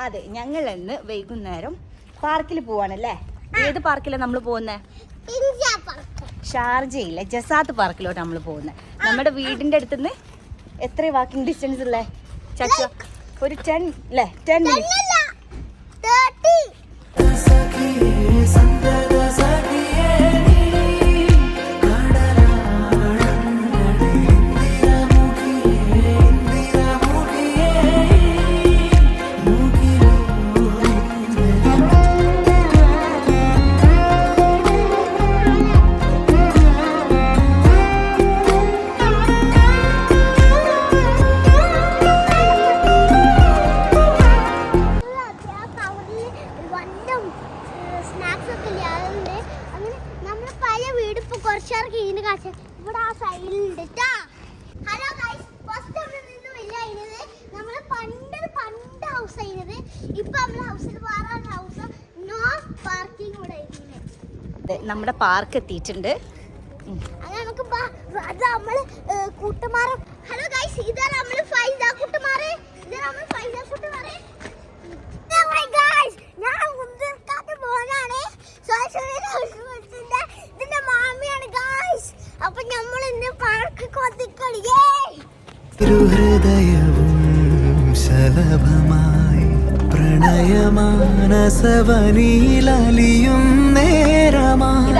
അതെ, ഞങ്ങൾ ഇന്ന് വൈകുന്നേരം പാർക്കിൽ പോവാണല്ലേ. ഏത് പാർക്കിലാണ് നമ്മൾ പോകുന്നത്? ഷാർജയിലെ ജസാത്ത് പാർക്കിലോട്ട് നമ്മൾ പോകുന്നത്. നമ്മുടെ വീടിന്റെ അടുത്തുനിന്ന് എത്ര വാക്കിംഗ് ഡിസ്റ്റൻസ് ഉള്ളേ ചാച്ച? ഒരു 10 അല്ലേ? 10 മിനിറ്റ്സ്. നമ്മുടെ പാർക്ക് എത്തിയിട്ടുണ്ട്. പ്രണയമാനസവനിലലിയും നേരമായി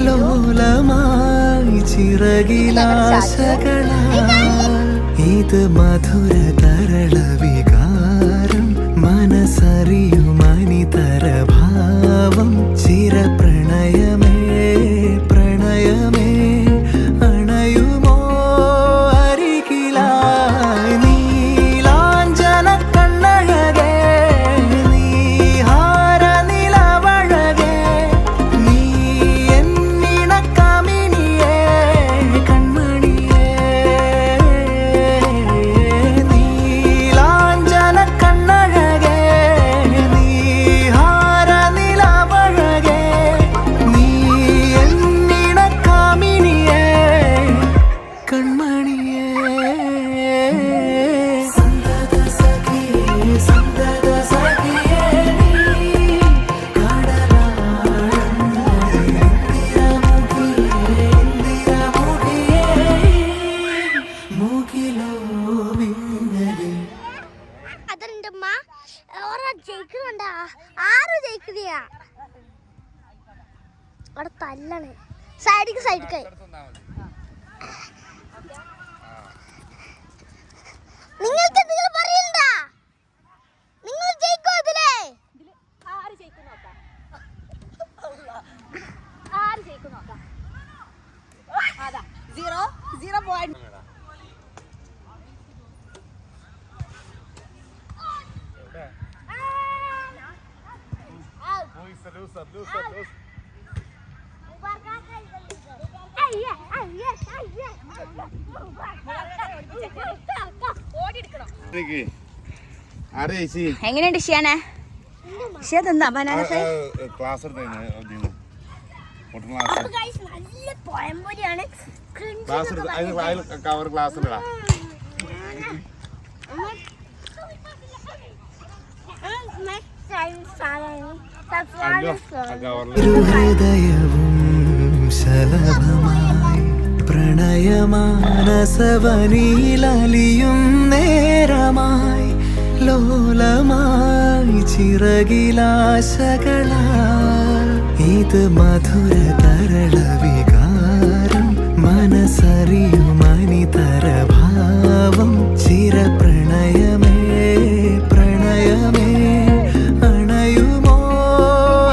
ലോലമായി ചിറകിലാശകളാൽ ഇത് മധുര തരള വികാരം മനസ്സറിയുമനിതര ഭാവം ചിരപ്രണയമേ പ്രണയമേ അണയുമോ അരികിലായി നീലാഞ്ജന കണ്ണഴകേ നീഹാര നിലവഴകേ നീ എന്നിണക്കമിനിയേ കൺമണിയേ നീലാഞ്ജന കണ്ണഴകേ നീഹാര നിലവഴകേ നീ എന്നിണക്കമിനിയേ കൺമണിയേ സന്തത സഖിയേ സന്തത സഖിയേ നീ മൂകിലോ മിന്നലേ അതെന്റമ്മ ഓരോ ജയിക്കുന്നുണ്ടാ. ആരും ജയിക്കില്ല. അവിടെ തല്ലാണ്. സൈഡിക്ക് നിങ്ങൾക്ക് എന്തെങ്കിലും പറയണ്ടാ? നിങ്ങൾ ജയിക്കോ ഇതിലേ? ആര് ജയിക്കും നോക്കാം. ആര് ജയിക്കും നോക്കാം. അതാ 0 പോയിന്റ്. എങ്ങനെയുണ്ട് ഷിയാനെ? ഷിയാതെന്താ ബനാന ക്ലാസ് നല്ല പഴംപൊരിയാണ്. കവർ ക്ലാസ്സിലാ ഹൃദയവും ശലഭമായി പ്രണയമാനസവനിലലിയും നേരമായി ലോലമായി ചിറകിലാശകളാൽ ഇത് മധുര തരള വികാരം മനസ്സറിയുമനിതര ഭാവം ചിരപ്രണയമേ പ്രണയമേ അണയുമോ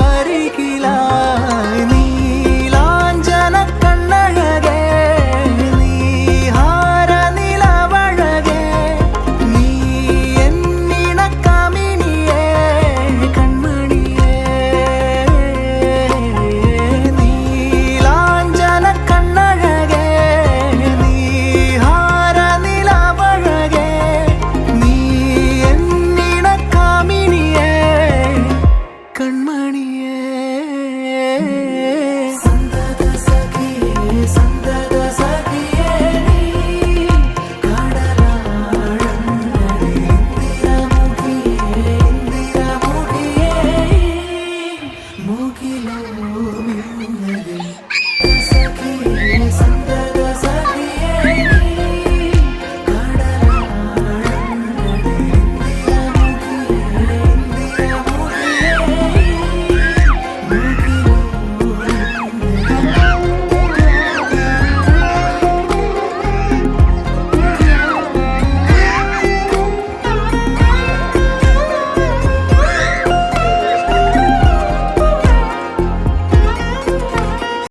അരികിലായി നീലാഞ്ജന കണ്ണഴകേ നീഹാര നിലവഴകേ നീ എന്നിണക്കമിനിയേ കൺമണിയേ നീലാഞ്ജന കണ്ണഴകേ നീഹാര നിലവഴകേ നീ എന്നിണക്കമിനിയേ മിന്നലിൽ